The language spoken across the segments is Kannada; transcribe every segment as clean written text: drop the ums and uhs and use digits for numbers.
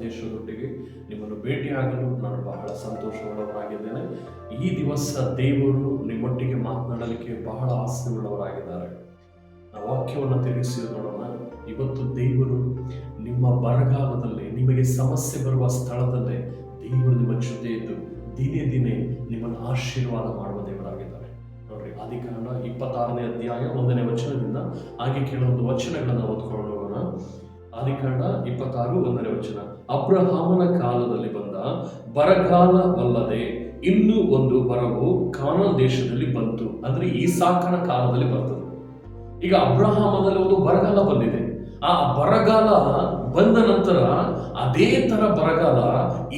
ಸಂದೇಶದೊಟ್ಟಿಗೆ ನಿಮ್ಮನ್ನು ಭೇಟಿಯಾಗಲು ನಾನು ಬಹಳ ಸಂತೋಷವುಳ್ಳವರಾಗಿದ್ದೇನೆ. ಈ ದಿವಸ ದೇವರು ನಿಮ್ಮೊಟ್ಟಿಗೆ ಮಾತನಾಡಲಿಕ್ಕೆ ಬಹಳ ಆಸೆ ಉಳ್ಳವರಾಗಿದ್ದಾರೆ. ನಾವು ವಾಕ್ಯವನ್ನು ತಿಳಿಸಿ ನೋಡೋಣ. ಇವತ್ತು ದೇವರು ನಿಮ್ಮ ಬರಗಾಲದಲ್ಲಿ, ನಿಮಗೆ ಸಮಸ್ಯೆ ಬರುವ ಸ್ಥಳದಲ್ಲೇ ದೇವರು ನಿಮ್ಮ ಜೊತೆ ಇದ್ದು ದಿನೇ ದಿನೇ ನಿಮ್ಮನ್ನು ಆಶೀರ್ವಾದ ಮಾಡುವ ದೇವರಾಗಿದ್ದಾರೆ. ನೋಡ್ರಿ, ಆದಿಕಾಂಡ 26ನೇ ಅಧ್ಯಾಯ 1ನೇ ವಚನದಿಂದ ಹಾಗೆ ಕೆಲವೊಂದು ವಚನಗಳನ್ನು ಓದ್ಕೊಂಡು ಹೋಗೋಣ. ಆದಿಕಾಂಡ 26 1ನೇ ವಚನ. ಅಬ್ರಹಾಮನ ಕಾಲದಲ್ಲಿ ಬಂದ ಬರಗಾಲವಲ್ಲದೆ ಇನ್ನೂ ಒಂದು ಬರವು ಕಾನಾನ್ ದೇಶದಲ್ಲಿ ಬಂತು. ಅಂದ್ರೆ ಈಸಾಕನ ಕಾಲದಲ್ಲಿ ಬರ್ತದೆ. ಈಗ ಅಬ್ರಹಾಮನಲ್ಲಿ ಒಂದು ಬರಗಾಲ ಬಂದಿದೆ. ಆ ಬರಗಾಲ ಬಂದ ನಂತರ ಅದೇ ತರ ಬರಗಾಲ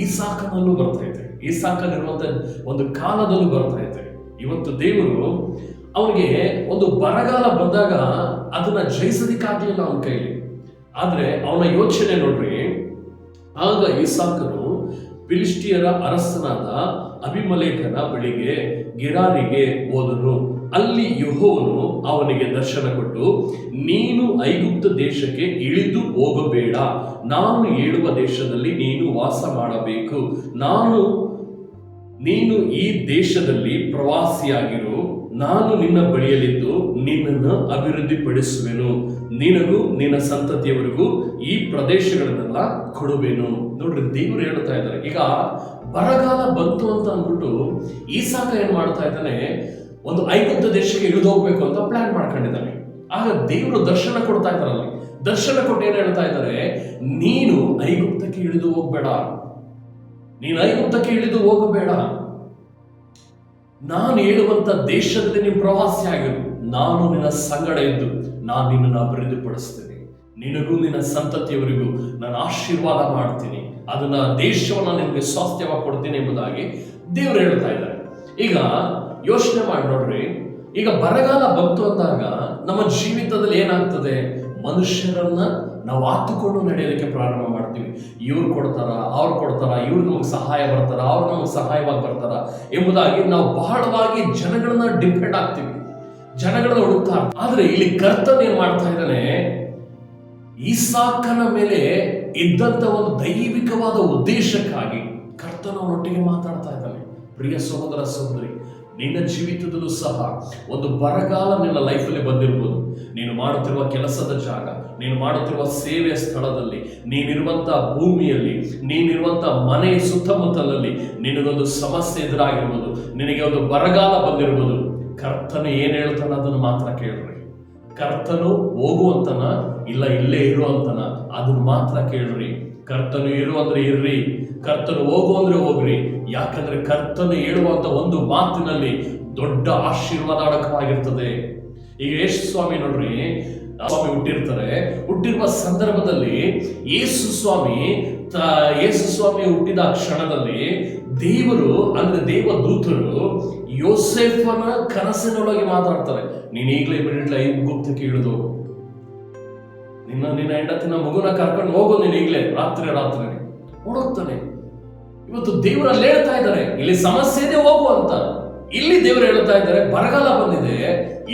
ಈಸಾಕನಲ್ಲೂ ಬರ್ತಾ ಇದೆ. ಈಸಾಕನಿರುವಂತ ಒಂದು ಕಾಲದಲ್ಲೂ ಬರ್ತಾ ಇದೆ. ಇವತ್ತು ದೇವರು ಅವನಿಗೆ ಒಂದು ಬರಗಾಲ ಬಂದಾಗ ಅದನ್ನ ಜಯಿಸೋದಿಕ್ಕಾಗಲಿಲ್ಲ ಅವನ ಕೈಲಿ. ಆದ್ರೆ ಅವನ ಯೋಚನೆ ನೋಡ್ರಿ, ಆಗ ಈಸಾಕನು ಫಿಲಿಷ್ಟಿಯರ ಅರಸನಾದ ಅಬಿಮಲೇಕನ ಬಳಿಗೆ ಗೆರಾರಿಗೆ ಹೋದನು. ಅಲ್ಲಿ ಯೆಹೋವನು ಅವನಿಗೆ ದರ್ಶನ ಕೊಟ್ಟು, ನೀನು ಐಗುಪ್ತ ದೇಶಕ್ಕೆ ಇಳಿದು ಹೋಗಬೇಡ, ನಾನು ಹೇಳುವ ದೇಶದಲ್ಲಿ ನೀನು ವಾಸ ಮಾಡಬೇಕು. ನೀನು ಈ ದೇಶದಲ್ಲಿ ಪ್ರವಾಸಿಯಾಗಿರು, ನಾನು ನಿನ್ನ ಬಳಿಯಲ್ಲಿದ್ದು ನಿನ್ನನ್ನು ಅಭಿವೃದ್ಧಿಪಡಿಸುವೆನು, ನಿನಗೂ ನಿನ್ನ ಸಂತತಿಯವರಿಗೂ ಈ ಪ್ರದೇಶಗಳನ್ನೆಲ್ಲ ಕೊಡುವೆನು. ನೋಡ್ರಿ, ದೇವರು ಹೇಳ್ತಾ ಇದ್ದಾರೆ. ಈಗ ಬರಗಾಲ ಬಂತು ಅಂತ ಅಂದ್ಬಿಟ್ಟು ಈಸಾಕ ಏನ್ ಮಾಡ್ತಾ ಇದ್ದಾನೆ, ಒಂದು ಐಗುಪ್ತ ದೇಶಕ್ಕೆ ಇಳಿದು ಹೋಗ್ಬೇಕು ಅಂತ ಪ್ಲಾನ್ ಮಾಡ್ಕೊಂಡಿದ್ದಾನೆ. ಆಗ ದೇವರು ದರ್ಶನ ಕೊಡ್ತಾ ಇದ್ದಾರಲ್ಲ, ದರ್ಶನ ಕೊಟ್ಟು ಏನ್ ಹೇಳ್ತಾ ಇದ್ದಾರೆ, ನೀನು ಐಗುಪ್ತಕ್ಕೆ ಇಳಿದು ಹೋಗ್ಬೇಡ, ನೀನು ಐಗುಪ್ತಕ್ಕೆ ಇಳಿದು ಹೋಗಬೇಡ, ನಾನು ಹೇಳುವಂತ ದೇಶದಲ್ಲಿ ನೀನು ಪ್ರವಾಸಿ ಆಗಿರು, ನಾನು ನಿನ್ನ ಸಂಗಡ ಇದ್ದು ನಾನು ನಿನ್ನನ್ನು ಅಭಿವೃದ್ಧಿಪಡಿಸ್ತೇನೆ, ನಿನಗೂ ನಿನ್ನ ಸಂತತಿಯವರಿಗೂ ನಾನು ಆಶೀರ್ವಾದ ಮಾಡ್ತೀನಿ, ಅದನ್ನ ದೇಶವನ್ನ ನಿನಗೆ ಸ್ವಾಸ್ಥ್ಯವಾಗಿ ಕೊಡ್ತೀನಿ ಎಂಬುದಾಗಿ ದೇವರು ಹೇಳ್ತಾ ಇದ್ದಾರೆ. ಈಗ ಯೋಚನೆ ಮಾಡಿ ನೋಡ್ರಿ, ಈಗ ಬರಗಾಲ ಬಂತು ಅಂದಾಗ ನಮ್ಮ ಜೀವಿತದಲ್ಲಿ ಏನಾಗ್ತದೆ, ಮನುಷ್ಯರನ್ನ ನಾವು ಆತುಕೊಂಡು ನಡೆಯೋದಕ್ಕೆ ಪ್ರಾರಂಭ ಮಾಡ್ತೀವಿ. ಇವ್ರು ಕೊಡ್ತಾರ, ಅವ್ರು ಕೊಡ್ತಾರ, ಇವ್ರು ನಮಗೆ ಸಹಾಯ ಬರ್ತಾರ, ಅವ್ರು ನಮಗೆ ಸಹಾಯವಾಗಿ ಬರ್ತಾರ ಎಂಬುದಾಗಿ ನಾವು ಬಹಳವಾಗಿ ಜನಗಳನ್ನ ಡಿಪೆಂಡ್ ಆಗ್ತೀವಿ, ಜನಗಳನ್ನ ಹುಡುಕ್ತಾ. ಆದ್ರೆ ಇಲ್ಲಿ ಕರ್ತನ್ ಏನ್ ಮಾಡ್ತಾ ಇದ್ದಾನೆ, ಈಸಾಕನ ಮೇಲೆ ಇದ್ದಂತ ಒಂದು ದೈವಿಕವಾದ ಉದ್ದೇಶಕ್ಕಾಗಿ ಕರ್ತನೊಟ್ಟಿಗೆ ಮಾತಾಡ್ತಾ ಇದ್ದಾನೆ. ಪ್ರಿಯ ಸಹೋದರ ಸಹೋದರಿ, ನಿನ್ನ ಜೀವಿತದಲ್ಲೂ ಸಹ ಒಂದು ಬರಗಾಲ ನಿನ್ನ ಲೈಫಲ್ಲಿ ಬಂದಿರ್ಬೋದು. ನೀನು ಮಾಡುತ್ತಿರುವ ಕೆಲಸದ ಜಾಗ, ನೀನು ಮಾಡುತ್ತಿರುವ ಸೇವೆಯ ಸ್ಥಳದಲ್ಲಿ, ನೀನಿರುವಂತ ಭೂಮಿಯಲ್ಲಿ, ನೀನಿರುವಂತ ಮನೆ ಸುತ್ತಮುತ್ತಲಲ್ಲಿ ನಿನಗೊಂದು ಸಮಸ್ಯೆ ಎದುರಾಗಿರ್ಬೋದು, ನಿನಗೆ ಒಂದು ಬರಗಾಲ ಬಂದಿರ್ಬೋದು. ಕರ್ತನು ಏನ್ ಹೇಳ್ತಾನ ಅದನ್ನು ಮಾತ್ರ ಕೇಳ್ರಿ. ಕರ್ತನು ಹೋಗುವಂತನ ಇಲ್ಲ ಇಲ್ಲೇ ಇರುವಂತನ ಅದನ್ನು ಮಾತ್ರ ಕೇಳ್ರಿ. ಕರ್ತನು ಇರು ಅಂದ್ರೆ ಇರ್ರಿ, ಕರ್ತನು ಹೋಗು ಅಂದ್ರೆ ಹೋಗ್ರಿ. ಯಾಕಂದ್ರೆ ಕರ್ತನು ಹೇಳುವಂತ ಒಂದು ಮಾತಿನಲ್ಲಿ ದೊಡ್ಡ ಆಶೀರ್ವಾದ ಅಡಕವಾಗಿರ್ತದೆ. ಈಗ ಯೇಸು ಸ್ವಾಮಿ ನೋಡ್ರಿ, ಸ್ವಾಮಿ ಹುಟ್ಟಿರುವ ಸಂದರ್ಭದಲ್ಲಿ ಯೇಸು ಸ್ವಾಮಿ ಹುಟ್ಟಿದ ಕ್ಷಣದಲ್ಲಿ ದೇವರು ಅಂದ್ರೆ ದೇವದೂತರು ಯೋಸೇಫನ ಕನಸಿನೊಳಗೆ ಮಾತಾಡ್ತಾರೆ, ನೀನ್ ಈಗಲೇ ಬಿಡಲಿಲ್ಲ ಐಗುಪ್ತಕ್ಕೆ ಇಳಿದು ನಿನ್ನ ಹೆಂಡತಿನ ಮಗುನ ಕರ್ಕೊಂಡು ಹೋಗು, ನೀನು ಈಗಲೇ ರಾತ್ರಿ ಓಡೋಗ್ತಾನೆ. ಇವತ್ತು ದೇವರಲ್ಲಿ ಹೇಳ್ತಾ ಇದ್ದಾರೆ, ಇಲ್ಲಿ ಸಮಸ್ಯೆ ಇದೆ ಹೋಗು ಅಂತ. ಇಲ್ಲಿ ದೇವರು ಹೇಳ್ತಾ ಇದ್ದಾರೆ, ಬರಗಾಲ ಬಂದಿದೆ,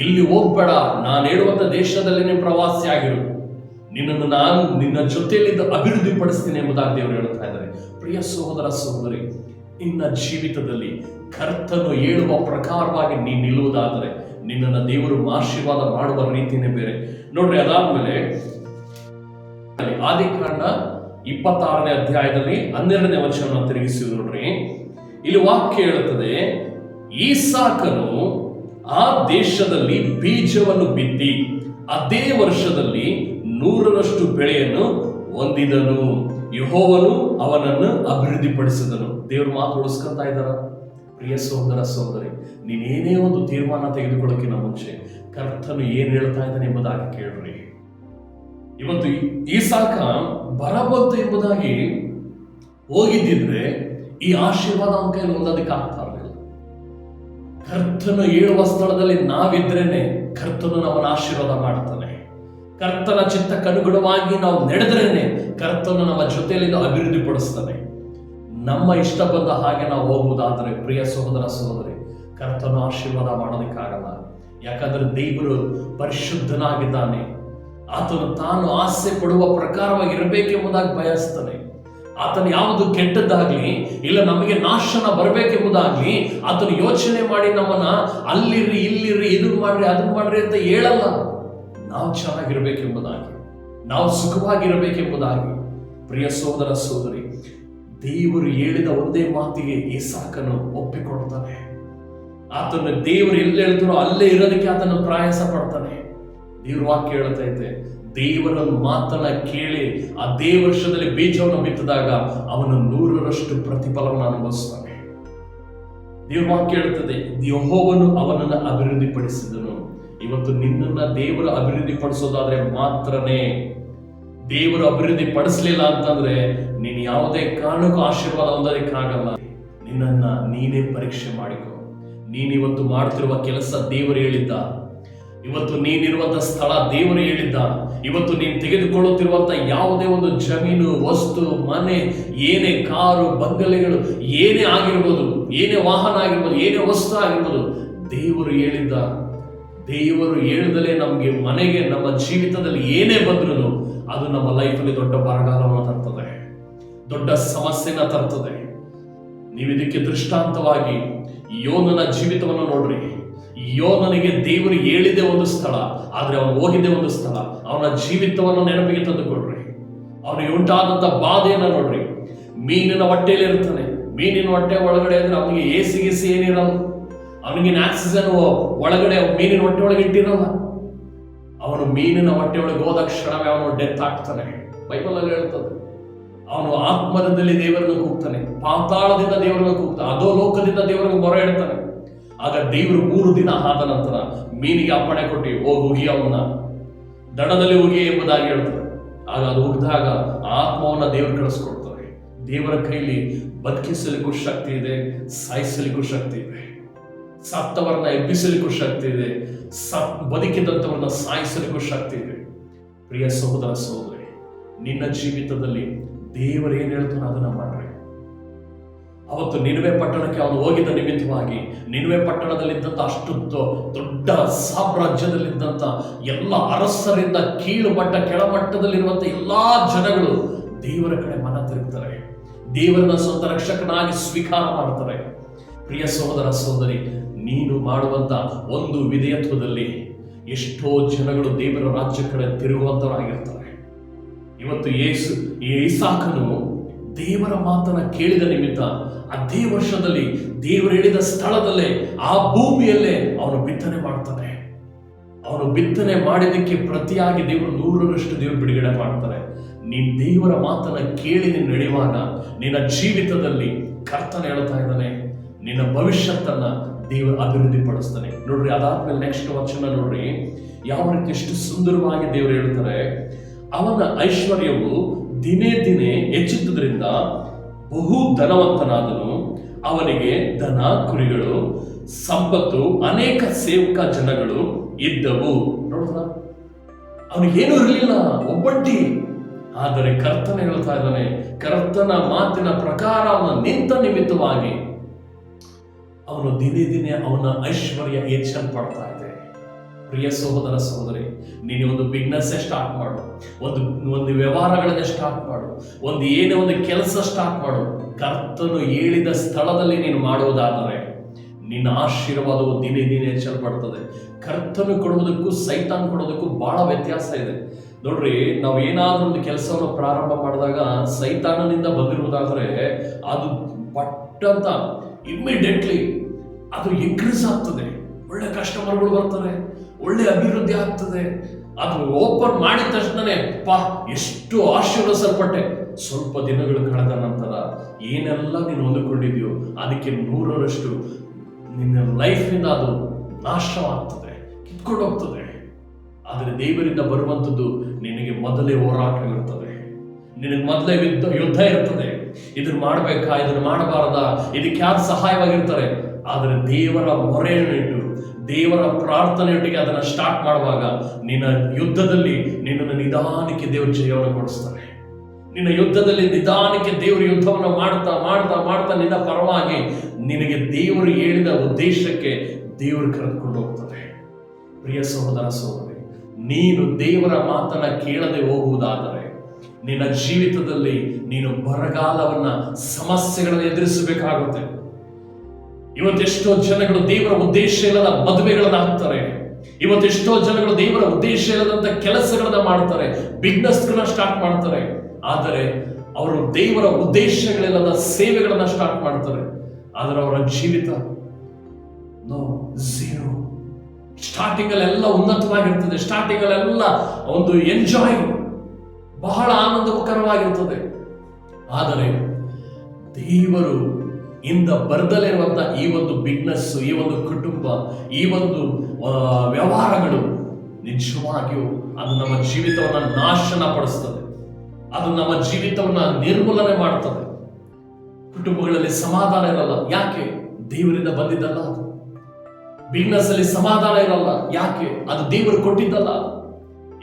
ಇಲ್ಲಿ ಹೋಗ್ಬೇಡ, ನಾನು ಹೇಳುವಂತ ದೇಶದಲ್ಲಿ ನೀನು ಪ್ರವಾಸಿ ಆಗಿರು, ನಿನ್ನನ್ನು ನಾನು ನಿನ್ನ ಜೊತೆಯಲ್ಲಿದ್ದು ಅಭಿವೃದ್ಧಿ ಪಡಿಸ್ತೀನಿ ಎಂಬುದಾಗಿ ದೇವರು ಹೇಳ್ತಾ ಇದ್ದಾರೆ. ಪ್ರಿಯ ಸಹೋದರ ಸಹೋದರಿ, ನಿನ್ನ ಜೀವಿತದಲ್ಲಿ ಕರ್ತನು ಹೇಳುವ ಪ್ರಕಾರವಾಗಿ ನೀನು ನಿಲ್ಲುವುದಾದರೆ ನಿನ್ನನ್ನು ದೇವರು ಆಶೀರ್ವಾದ ಮಾಡುವ ರೀತಿನೇ ಬೇರೆ. ನೋಡ್ರಿ, ಅದಾದ್ಮೇಲೆ ಆದಿಕಾಂಡ 26ನೇ ಅಧ್ಯಾಯದಲ್ಲಿ 12ನೇ ವಚನವನ್ನು ತಿರುಗಿಸಿ ನೋಡ್ರಿ, ಇಲ್ಲಿ ವಾಕ್ಯ ಹೇಳುತ್ತದೆ, ಈಸಾಕನು ಆ ದೇಶದಲ್ಲಿ ಬೀಜವನ್ನು ಬಿತ್ತಿ ಅದೇ ವರ್ಷದಲ್ಲಿ 100ರಷ್ಟು ಬೆಳೆಯನ್ನು ಹೊಂದಿದನು, ಯೆಹೋವನು ಅವನನ್ನು ಅಭಿವೃದ್ಧಿಪಡಿಸಿದನು. ದೇವ್ರ ಮಾತು ಉಳಿಸ್ಕೊಂತ ಇದ್ದಾರ. ಪ್ರಿಯ ಸಹೋದರ ಸಹೋದರಿ, ನೀನೇನೇ ಒಂದು ತೀರ್ಮಾನ ತೆಗೆದುಕೊಳ್ಳೋಕ್ಕಿಂತ ಮುಂಚೆ ಕರ್ತನು ಏನ್ ಹೇಳ್ತಾ ಇದ್ದಾನೆ ಎಂಬುದಾಗಿ ಕೇಳ್ರಿ. ಇವತ್ತು ಈಸಾಕ ಬರಬಂತು ಎಂಬುದಾಗಿ ಹೋಗಿದ್ದಿದ್ರೆ ಈ ಆಶೀರ್ವಾದ ಅವನ ಕೈಯಲ್ಲಿ ಹೊಂದೋದಕ್ಕೆ ಆಗ್ತಾ ಇರಲಿಲ್ಲ. ಕರ್ತನು ಹೇಳುವ ಸ್ಥಳದಲ್ಲಿ ನಾವಿದ್ರೇನೆ ಕರ್ತನು ನಮ್ಮನ್ನು ಆಶೀರ್ವಾದ ಮಾಡ್ತಾನೆ. ಕರ್ತನ ಚಿತ್ತಕ್ಕನುಗುಣವಾಗಿ ನಾವು ನಡೆದ್ರೇನೆ ಕರ್ತನು ನಮ್ಮ ಜೊತೆಯಲ್ಲಿ ಅಭಿವೃದ್ಧಿ ಪಡಿಸ್ತಾನೆ. ನಮ್ಮ ಇಷ್ಟ ಬಂದ ಹಾಗೆ ನಾವು ಹೋಗುವುದಾದರೆ ಪ್ರಿಯ ಸಹೋದರ ಸಹೋದರಿ, ಕರ್ತನು ಆಶೀರ್ವಾದ ಮಾಡೋದಕ್ಕಾಗಲ್ಲ. ಯಾಕಂದ್ರೆ ದೇವರು ಪರಿಶುದ್ಧನಾಗಿದ್ದಾನೆ. ಆತನು ತಾನು ಆಸೆ ಪಡುವ ಪ್ರಕಾರವಾಗಿ ಇರಬೇಕೆಂಬುದಾಗಿ ಬಯಸ್ತಾನೆ. ಆತನು ಯಾವುದು ಕೆಟ್ಟದ್ದಾಗ್ಲಿ ಇಲ್ಲ ನಮಗೆ ನಾಶನ ಬರಬೇಕೆಂಬುದಾಗ್ಲಿ ಆತನು ಯೋಚನೆ ಮಾಡಿ ನಮ್ಮನ್ನ ಅಲ್ಲಿರ್ರಿ ಇಲ್ಲಿರ್ರಿ ಇದನ್ನ ಮಾಡ್ರಿ ಅದನ್ನ ಮಾಡ್ರಿ ಅಂತ ಹೇಳಲ್ಲ. ನಾವು ಚೆನ್ನಾಗಿರ್ಬೇಕೆಂಬುದಾಗಿ, ನಾವು ಸುಖವಾಗಿರಬೇಕೆಂಬುದಾಗಿ. ಪ್ರಿಯ ಸಹೋದರ ಸಹೋದರಿ, ದೇವರು ಹೇಳಿದ ಒಂದೇ ಮಾತಿಗೆ ಇಸಾಕನು ಒಪ್ಪಿಕೊಡ್ತಾನೆ. ಆತನ ದೇವರು ಎಲ್ಲಿ ಹೇಳ್ತಾರೋ ಅಲ್ಲೇ ಇರೋದಕ್ಕೆ ಆತನ ಪ್ರಯಾಸ ಪಡ್ತಾನೆ. ದೇವ್ರ ವಾಕ್ಯ ಹೇಳ್ತಾ ಇದೆ, ದೇವರ ಮಾತನ್ನ ಕೇಳಿ ಅದೇ ವರ್ಷದಲ್ಲಿ ಬೀಜವನ್ನು ಬಿತ್ತಿದಾಗ ಅವನು 100ರಷ್ಟು ಪ್ರತಿಫಲವನ್ನು ಅನುಭವಿಸ್ತಾನೆ. ದೇವ್ರ ವಾಕ್ಯ ಹೇಳ್ತದೆ, ಯೆಹೋವನು ಅವನನ್ನು ಅಭಿವೃದ್ಧಿಪಡಿಸಿದನು. ಇವತ್ತು ನಿನ್ನನ್ನ ದೇವರು ಅಭಿವೃದ್ಧಿ ಪಡಿಸೋದಾದ್ರೆ ಮಾತ್ರನೇ. ದೇವರು ಅಭಿವೃದ್ಧಿ ಪಡಿಸ್ಲಿಲ್ಲ ಅಂತಂದ್ರೆ ನೀನು ಯಾವುದೇ ಕಾರಣಕ್ಕೂ ಆಶೀರ್ವಾದ ಹೊಂದೋದಕ್ಕಾಗಲ್ಲ. ನಿನ್ನನ್ನ ನೀನೇ ಪರೀಕ್ಷೆ ಮಾಡಿಕೊ. ನೀನಿವತ್ತು ಮಾಡ್ತಿರುವ ಕೆಲಸ ದೇವರು ಹೇಳಿದ್ದ? ಇವತ್ತು ನೀನಿರುವಂತ ಸ್ಥಳ ದೇವರು ಹೇಳಿದ್ದ? ಇವತ್ತು ನೀನು ತೆಗೆದುಕೊಳ್ಳುತ್ತಿರುವಂತ ಯಾವುದೇ ಒಂದು ಜಮೀನು, ವಸ್ತು, ಮನೆ, ಏನೇ ಕಾರು, ಬಂಗಲೆಗಳು, ಏನೇ ಆಗಿರ್ಬೋದು, ಏನೇ ವಾಹನ ಆಗಿರ್ಬೋದು, ಏನೇ ವಸ್ತು ಆಗಿರ್ಬೋದು, ದೇವರು ಹೇಳಿದ್ದ? ದೇವರು ಹೇಳ್ದಲೇ ನಮಗೆ ಮನೆಗೆ ನಮ್ಮ ಜೀವಿತದಲ್ಲಿ ಏನೇ ಬಂದ್ರು ಅದು ನಮ್ಮ ಲೈಫಲ್ಲಿ ದೊಡ್ಡ ಬರಗಾಲವನ್ನು ತರ್ತದೆ, ದೊಡ್ಡ ಸಮಸ್ಯೆನ ತರ್ತದೆ. ನೀವಿದಕ್ಕೆ ದೃಷ್ಟಾಂತವಾಗಿ ಯೋನನ ಜೀವಿತವನ್ನು ನೋಡ್ರಿ. ಯೋನನಿಗೆ ದೇವರು ಹೇಳಿದೆ ಒಂದು ಸ್ಥಳ, ಆದ್ರೆ ಅವನು ಹೋಗಿದ್ದೆ ಒಂದು ಸ್ಥಳ. ಅವನ ಜೀವಿತವನ್ನು ನೆನಪಿಗೆ ತಂದುಕೊಡ್ರಿ. ಅವನಿಗೆ ಉಂಟಾದಂತ ಬಾಧೆಯನ್ನ ನೋಡ್ರಿ. ಮೀನಿನ ಹೊಟ್ಟೆಯಲ್ಲಿ ಇರ್ತಾನೆ. ಮೀನಿನ ಹೊಟ್ಟೆ ಒಳಗಡೆ ಅಂದ್ರೆ ಅವನಿಗೆ ಎಸಿ ಗಿಸಿ ಏನಿರಲ್ಲ. ಅವನಿಗೆ ಆಕ್ಸಿಜನ್ ಒಳಗಡೆ ಮೀನಿನ ಹೊಟ್ಟೆ ಒಳಗೆ ಇಟ್ಟಿರಲ್ಲ. ಅವನು ಮೀನಿನ ಹೊಟ್ಟೆ ಒಳಗೆ ಹೋದ ಕ್ಷಣವೇ ಅವನು ಡೆತ್ ಆಗ್ತಾನೆ. ಬೈಬಲ್ ಅಲ್ಲಿ ಹೇಳ್ತದೆ, ಅವನು ಆತ್ಮದಲ್ಲಿ ದೇವರನ್ನು ಕೂಗ್ತಾನೆ, ಪಾತಾಳದಿಂದ ದೇವರನ್ನು ಕೂಗ್ತಾನೆ, ಅದೋ ಲೋಕದಿಂದ ದೇವರಿಗೆ ಮೊರೆ ಇಡ್ತಾನೆ. ಆಗ ದೇವರು 3 ದಿನ ಆದ ನಂತರ ಮೀನಿಗೆ ಅಪ್ಪಣೆ ಕೊಟ್ಟು ಹೋಗಿ ಅವನ್ನ ದಡದಲ್ಲಿ ಹೋಗಿ ಎಂಬುದಾಗಿ ಹೇಳ್ತಾರೆ. ಆಗ ಅದು ಉಗ್ದಾಗ ಆತ್ಮವನ್ನ ದೇವರು ಕಳಿಸ್ಕೊಡ್ತಾರೆ. ದೇವರ ಕೈಲಿ ಬದುಕಿಸಲಿಕ್ಕೂ ಶಕ್ತಿ ಇದೆ, ಸಾಯಿಸಲಿಕ್ಕೂ ಶಕ್ತಿ ಇದೆ. ಸತ್ತವರನ್ನ ಎಬ್ಬಿಸಲಿಕ್ಕೂ ಶಕ್ತಿ ಇದೆ, ಬದುಕಿದಂಥವ್ರನ್ನ ಸಾಯಿಸಲಿಕ್ಕೂ ಶಕ್ತಿ ಇದೆ. ಪ್ರಿಯ ಸಹೋದರ ಸಹೋದರಿ, ನಿನ್ನ ಜೀವಿತದಲ್ಲಿ ದೇವರು ಏನ್ ಹೇಳ್ತಾನೋ ಅದನ್ನ ಮಾಡ್ರಿ. ಅವತ್ತು ನಿನವೆ ಪಟ್ಟಣಕ್ಕೆ ಅವನು ಹೋಗಿದ್ದ ನಿಮಿತ್ತವಾಗಿ ನಿನವೆ ಪಟ್ಟಣದಲ್ಲಿದ್ದಂಥ ಅಷ್ಟು ದೊಡ್ಡ ಸಾಮ್ರಾಜ್ಯದಲ್ಲಿದ್ದಂಥ ಎಲ್ಲ ಅರಸರಿಂದ ಕೀಳು ಮಟ್ಟ ಕೆಳಮಟ್ಟದಲ್ಲಿರುವಂಥ ಎಲ್ಲಾ ಜನಗಳು ದೇವರ ಕಡೆ ಮನ ತಿರುಗ್ತಾರೆ, ದೇವರನ್ನ ಸ್ವಂತ ರಕ್ಷಕನಾಗಿ ಸ್ವೀಕಾರ ಮಾಡ್ತಾರೆ. ಪ್ರಿಯ ಸಹೋದರ ಸಹೋದರಿ, ನೀನು ಮಾಡುವಂತ ಒಂದು ವಿಧೇಯತ್ವದಲ್ಲಿ ಎಷ್ಟೋ ಜನಗಳು ದೇವರ ರಾಜ್ಯ ಕಡೆ ತಿರುಗುವಂತವರಾಗಿರ್ತಾರೆ. ಇವತ್ತು ಇಸಾಕನು ದೇವರ ಮಾತನ್ನ ಕೇಳಿದ ನಿಮಿತ್ತ ಅದೇ ವರ್ಷದಲ್ಲಿ ದೇವರು ಹೇಳಿದ ಸ್ಥಳದಲ್ಲೇ ಆ ಭೂಮಿಯಲ್ಲೇ ಅವನು ಬಿತ್ತನೆ ಮಾಡ್ತಾನೆ. ಅವನು ಬಿತ್ತನೆ ಮಾಡಿದಕ್ಕೆ ಪ್ರತಿಯಾಗಿ ದೇವರು 100ರಷ್ಟು ದೇವರು ಬಿಡುಗಡೆ ಮಾಡ್ತಾರೆ. ನೀನ್ ದೇವರ ಮಾತನ್ನ ಕೇಳಿ ನೀನು ನಡೆಯುವಾಗ ನಿನ್ನ ಜೀವಿತದಲ್ಲಿ ಕರ್ತನ ಹೇಳ್ತಾ ಇದ್ದಾನೆ, ನಿನ್ನ ಭವಿಷ್ಯತ್ತನ್ನ ದೇವರು ಅಭಿವೃದ್ಧಿ ಪಡಿಸ್ತಾನೆ. ನೋಡ್ರಿ, ಅದಾದ್ಮೇಲೆ ನೆಕ್ಸ್ಟ್ ವಚನ ನೋಡ್ರಿ, ಯಾವ ರೀತಿ ಎಷ್ಟು ಸುಂದರವಾಗಿ ದೇವರು ಹೇಳ್ತಾರೆ. ಅವನ ಐಶ್ವರ್ಯವು ದಿನೇ ದಿನೇ ಹೆಚ್ಚುತ್ತಿದ್ರಿಂದ ಬಹು ಧನವಂತನಾದನು. ಅವನಿಗೆ ದನ, ಕುರಿಗಳು, ಸಂಪತ್ತು, ಅನೇಕ ಸೇವಕ ಜನಗಳು ಇದ್ದವು. ನೋಡಿದ್ರ, ಅವನಿಗೇನು ಇರಲಿಲ್ಲ, ಒಬ್ಬಂಟಿ. ಆದರೆ ಕರ್ತನ ಹೇಳ್ತಾ ಇದ್ದಾನೆ, ಕರ್ತನ ಮಾತಿನ ಪ್ರಕಾರ ಅವನ ನಿಂತ ನಿಮಿತ್ತವಾಗಿ ಅವನು ದಿನೇ ದಿನೇ ಅವನ ಐಶ್ವರ್ಯ ಹೆಚ್ಚಲ್ಪಡ್ತಾ ಇದೆ. ಪ್ರಿಯ ಸಹೋದರ ಸಹೋದರಿ, ನೀನು ಒಂದು ಬಿಸ್ನೆಸ್ ಸ್ಟಾರ್ಟ್ ಮಾಡು, ಒಂದು ವ್ಯವಹಾರಗಳನ್ನೇ ಸ್ಟಾರ್ಟ್ ಮಾಡು, ಏನೇ ಒಂದು ಕೆಲಸ ಸ್ಟಾರ್ಟ್ ಮಾಡು. ಕರ್ತನು ಹೇಳಿದ ಸ್ಥಳದಲ್ಲಿ ನೀನು ಮಾಡುವುದಾದರೆ ನಿನ್ನ ಆಶೀರ್ವಾದವು ದಿನೇ ದಿನೇ ಹೆಚ್ಚಲ್ಪಡ್ತದೆ. ಕರ್ತನು ಕೊಡುವುದಕ್ಕೂ ಸೈತಾನ್ ಕೊಡೋದಕ್ಕೂ ಬಹಳ ವ್ಯತ್ಯಾಸ ಇದೆ. ನೋಡ್ರಿ, ನಾವು ಏನಾದ್ರೂ ಒಂದು ಕೆಲಸವನ್ನು ಪ್ರಾರಂಭ ಮಾಡಿದಾಗ ಸೈತಾನನಿಂದ ಬಂದಿರುವುದಾದ್ರೆ ಅದು ಪಟ್ಟಂತ ಇಮ್ಮಿಡಿಯೇಟ್ಲಿ ಅದು ಇನ್ಕ್ರೀಸ್ ಆಗ್ತದೆ. ಒಳ್ಳೆ ಕಸ್ಟಮರ್ಗಳು ಬರ್ತಾರೆ, ಒಳ್ಳೆ ಅಭಿವೃದ್ಧಿ ಆಗ್ತದೆ. ಅದು ಓಪನ್ ಮಾಡಿದ ತಕ್ಷಣನೇ ಎಷ್ಟು ಆಶೀರ್ವದಿಸಲ್ಪಟ್ಟೆ. ಸ್ವಲ್ಪ ದಿನಗಳು ಕಳೆದ ನಂತರ ಏನೆಲ್ಲ ನೀನು ಹೊಂದಿಕೊಂಡಿದ್ಯೋ ಅದಕ್ಕೆ 100ರಷ್ಟು ನಿನ್ನ ಲೈಫಿಂದ ಅದು ನಾಶವಾಗ್ತದೆ, ಕಿತ್ಕೊಂಡು ಹೋಗ್ತದೆ. ಆದರೆ ದೇವರಿಂದ ಬರುವಂಥದ್ದು ನಿನಗೆ ಮೊದಲೇ ಹೋರಾಟ ಇರ್ತದೆ, ನಿನಗೆ ಮೊದಲೇ ಯುದ್ಧ ಇರ್ತದೆ. ಇದನ್ನ ಮಾಡ್ಬೇಕಾ, ಇದನ್ನ ಮಾಡಬಾರದಾ, ಇದಕ್ಕೆ ಯಾರು ಸಹಾಯವಾಗಿರ್ತಾರೆ. ಆದರೆ ದೇವರ ಮೊರೆಯನ್ನು ಇಟ್ಟು ದೇವರ ಪ್ರಾರ್ಥನೆಯೊಟ್ಟಿಗೆ ಅದನ್ನ ಸ್ಟಾರ್ಟ್ ಮಾಡುವಾಗ ನಿನ್ನ ಯುದ್ಧದಲ್ಲಿ ನಿನ್ನನ್ನು ನಿಧಾನಕ್ಕೆ ದೇವರು ಜಯವನ್ನು ಕೊಡಿಸ್ತಾರೆ. ನಿನ್ನ ಯುದ್ಧದಲ್ಲಿ ನಿಧಾನಕ್ಕೆ ದೇವರು ಯುದ್ಧವನ್ನು ಮಾಡ್ತಾ ಮಾಡ್ತಾ ಮಾಡ್ತಾ ನಿನ್ನ ಪರವಾಗಿ ನಿನಗೆ ದೇವರು ಹೇಳಿದ ಉದ್ದೇಶಕ್ಕೆ ದೇವರು ಕರೆದುಕೊಂಡು ಹೋಗ್ತಾರೆ. ಪ್ರಿಯ ಸಹೋದರ ಸಹೋದರಿ, ನೀನು ದೇವರ ಮಾತನ್ನ ಕೇಳದೆ ಹೋಗುವುದಾದರೆ ನಿನ್ನ ಜೀವಿತದಲ್ಲಿ ನೀನು ಬರಗಾಲವನ್ನ, ಸಮಸ್ಯೆಗಳನ್ನು ಎದುರಿಸಬೇಕಾಗುತ್ತೆ. ಇವತ್ತೆಷ್ಟೋ ಜನಗಳು ದೇವರ ಉದ್ದೇಶ ಇಲ್ಲದ ಮದುವೆಗಳನ್ನ ಹಾಕ್ತಾರೆ. ಇವತ್ತೆಷ್ಟೋ ಜನಗಳು ದೇವರ ಉದ್ದೇಶ ಇಲ್ಲದಂತ ಕೆಲಸಗಳನ್ನ ಮಾಡ್ತಾರೆ, ಬಿಸ್ನೆಸ್ಗಳನ್ನ ಸ್ಟಾರ್ಟ್ ಮಾಡ್ತಾರೆ. ಆದರೆ ಅವರು ದೇವರ ಉದ್ದೇಶಗಳಿಲ್ಲದ ಸೇವೆಗಳನ್ನ ಸ್ಟಾರ್ಟ್ ಮಾಡ್ತಾರೆ. ಆದರೆ ಅವರ ಜೀವಿತ ಝೀರೋ. ಸ್ಟಾರ್ಟಿಂಗ್ ಅಲ್ಲೆಲ್ಲ ಉನ್ನತವಾಗಿರ್ತದೆ, ಸ್ಟಾರ್ಟಿಂಗ್ ಅಲ್ಲೆಲ್ಲ ಒಂದು ಎಂಜಾಯ್, ಬಹಳ ಆನಂದಕರವಾಗಿರ್ತದೆ. ಆದರೆ ದೇವರು ಇಂದ ಬರ್ದಲೇ ಇರುವಂತ ಈ ಒಂದು ಬಿಸ್ನೆಸ್, ಈ ಒಂದು ಕುಟುಂಬ, ಈ ಒಂದು ವ್ಯವಹಾರಗಳು ನಿಜವಾಗಿಯೂ ಅದು ನಮ್ಮ ಜೀವಿತವನ್ನ ನಾಶನ ಪಡಿಸ್ತದೆ. ಅದು ನಮ್ಮ ಜೀವಿತವನ್ನ ನಿರ್ಮೂಲನೆ ಮಾಡುತ್ತದೆ. ಕುಟುಂಬಗಳಲ್ಲಿ ಸಮಾಧಾನ ಇರಲ್ಲ. ಯಾಕೆ? ದೇವರಿಂದ ಬಂದಿದ್ದಲ್ಲ ಅದು. ಬಿಸ್ನೆಸ್ ಅಲ್ಲಿ ಸಮಾಧಾನ ಇರಲ್ಲ. ಯಾಕೆ? ಅದು ದೇವರು ಕೊಟ್ಟಿದ್ದಲ್ಲ.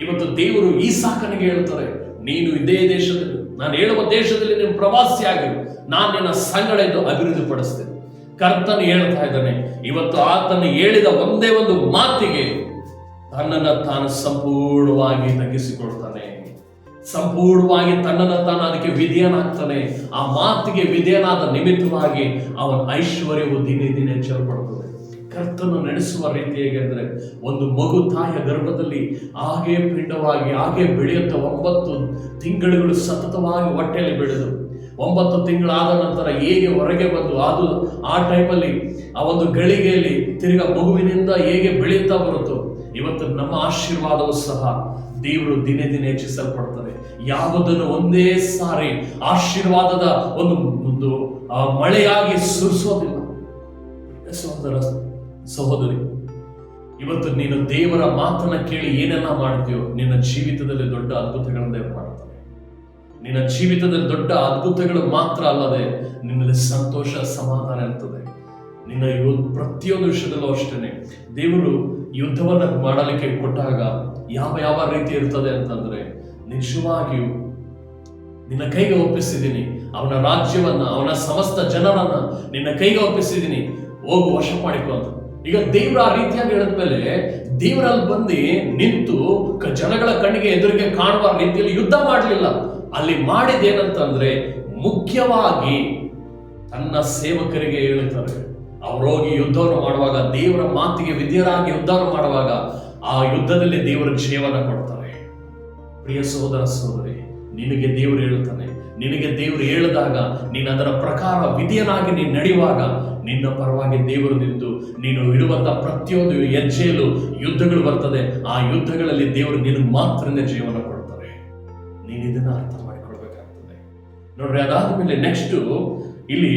ಇವತ್ತು ದೇವರು ಈಸಾಕನಿಗೆ ಹೇಳ್ತಾರೆ, ನೀನು ಇದೇ ದೇಶದಲ್ಲಿ, ನಾನು ಹೇಳುವ ದೇಶದಲ್ಲಿ ನೀನು ಪ್ರವಾಸಿಯಾಗಿರು, ನಾನು ನಿನ್ನ ಸಂಗಡ ಇದ್ದು ಅಭಿವೃದ್ಧಿ ಪಡಿಸ್ತೇನೆ. ಕರ್ತನು ಹೇಳ್ತಾ ಇದ್ದಾನೆ. ಇವತ್ತು ಆತನು ಹೇಳಿದ ಒಂದೇ ಒಂದು ಮಾತಿಗೆ ತನ್ನನ್ನು ತಾನು ಸಂಪೂರ್ಣವಾಗಿ ತಗ್ಗಿಸಿಕೊಳ್ತಾನೆ, ಸಂಪೂರ್ಣವಾಗಿ ತನ್ನನ್ನು ತಾನು ಅದಕ್ಕೆ ವಿಧೇಯನಾಗ್ತಾನೆ. ಆ ಮಾತಿಗೆ ವಿಧೇಯನಾದ ನಿಮಿತ್ತವಾಗಿ ಅವನ ಐಶ್ವರ್ಯವು ದಿನೇ ದಿನೇ ಹೆಚ್ಚಲ್ಪಡುತ್ತದೆ. ಕರ್ತನು ನಡೆಸುವ ರೀತಿ ಹೇಗೆಂದರೆ, ಒಂದು ಮಗು ತಾಯಿಯ ಗರ್ಭದಲ್ಲಿ ಹಾಗೆ ಪಿಂಡವಾಗಿ ಹಾಗೆ ಬೆಳೆಯುತ್ತ 9 ತಿಂಗಳುಗಳು ಸತತವಾಗಿ ಹೊಟ್ಟೆಯಲ್ಲಿ ಬೆಳೆದು 9 ತಿಂಗಳಾದ ನಂತರ ಹೇಗೆ ಹೊರಗೆ ಬಂದು ಅದು ಆ ಟೈಮಲ್ಲಿ ಆ ಒಂದು ಗಳಿಗೆಯಲ್ಲಿ ತಿರುಗಾ ಮಗುವಿನಿಂದ ಹೇಗೆ ಬೆಳೆಯುತ್ತಾ ಬರುತ್ತೋ, ಇವತ್ತು ನಮ್ಮ ಆಶೀರ್ವಾದವು ಸಹ ದೇವರು ದಿನೇ ದಿನೇ ಹೆಚ್ಚಿಸಲ್ಪಡ್ತದೆ. ಯಾವುದನ್ನು ಒಂದೇ ಸಾರಿ ಆಶೀರ್ವಾದದ ಒಂದು ಮಳೆಯಾಗಿ ಸುರಿಸೋದಿಲ್ಲ. ಸಹೋದರಿ, ಇವತ್ತು ನೀನು ದೇವರ ಮಾತನ್ನ ಕೇಳಿ ಏನೆಲ್ಲ ಮಾಡ್ತೀಯೋ, ನಿನ್ನ ಜೀವಿತದಲ್ಲಿ ದೊಡ್ಡ ಅದ್ಭುತಗಳನ್ನ ದೇವರು ಮಾಡ್ತಾನೆ. ನಿನ್ನ ಜೀವಿತದಲ್ಲಿ ದೊಡ್ಡ ಅದ್ಭುತಗಳು ಮಾತ್ರ ಅಲ್ಲದೆ ನಿನ್ನಲ್ಲಿ ಸಂತೋಷ, ಸಮಾಧಾನ ಇರ್ತದೆ. ನಿನ್ನ ಪ್ರತಿಯೊಂದು ವಿಷಯದಲ್ಲೂ ಅಷ್ಟೇನೆ. ದೇವರು ಯುದ್ಧವನ್ನ ಮಾಡಲಿಕ್ಕೆ ಕೊಟ್ಟಾಗ ಯಾವ ರೀತಿ ಇರ್ತದೆ ಅಂತಂದ್ರೆ, ನಿಜವಾಗಿಯೂ ನಿನ್ನ ಕೈಗೆ ಒಪ್ಪಿಸಿದ್ದೀನಿ, ಅವನ ರಾಜ್ಯವನ್ನ, ಅವನ ಸಮಸ್ತ ಜನರನ್ನ ನಿನ್ನ ಕೈಗೆ ಒಪ್ಪಿಸಿದ್ದೀನಿ, ಹೋಗು ವಶ ಮಾಡಿಕೊ ಅಂತ. ಈಗ ದೇವ್ರ ಆ ರೀತಿಯಾಗಿ ಹೇಳಿದ್ಮೇಲೆ ದೇವರಲ್ಲಿ ಬಂದು ನಿಂತು ಜನಗಳ ಕಣ್ಣಿಗೆ ಎದುರಿಗೆ ಕಾಣುವ ರೀತಿಯಲ್ಲಿ ಯುದ್ಧ ಮಾಡಲಿಲ್ಲ. ಅಲ್ಲಿ ಮಾಡಿದ್ದೇನಂತಂದ್ರೆ, ಮುಖ್ಯವಾಗಿ ತನ್ನ ಸೇವಕರಿಗೆ ಹೇಳ್ತಾರೆ, ಅವರೋಗಿ ಯುದ್ಧವನ್ನು ಮಾಡುವಾಗ, ದೇವರ ಮಾತಿಗೆ ವಿಧೇಯರಾಗಿ ಯುದ್ಧವನ್ನು ಮಾಡುವಾಗ ಆ ಯುದ್ಧದಲ್ಲಿ ದೇವರ ಜೀವನ ಕೊಡ್ತಾರೆ. ಪ್ರಿಯ ಸಹೋದರ ಸಹೋದರಿ, ನಿನಗೆ ದೇವರು ಹೇಳ್ತಾನೆ, ನಿನಗೆ ದೇವರು ಹೇಳಿದಾಗ ನೀನು ಅದರ ಪ್ರಕಾರ ವಿಧೇಯನಾಗಿ ನೀನು ನಡೆಯುವಾಗ ನಿನ್ನ ಪರವಾಗಿ ದೇವರು ನಿಂತು ನೀನು ಇಡುವಂತ ಪ್ರತಿಯೊಂದು ಹೆಜ್ಜೆಯಲ್ಲೂ ಯುದ್ಧಗಳು ಬರ್ತದೆ. ಆ ಯುದ್ಧಗಳಲ್ಲಿ ದೇವರು ನಿನಗೆ ಮಾತ್ರನೇ ಜೀವನ ಕೊಡ್ತಾರೆ. ನೀನು ಇದನ್ನ ಅರ್ಥ ಮಾಡಿಕೊಳ್ಬೇಕಾಗ್ತದೆ. ನೋಡ್ರಿ, ಅದಾದ್ಮೇಲೆ ನೆಕ್ಸ್ಟ್ ಇಲ್ಲಿ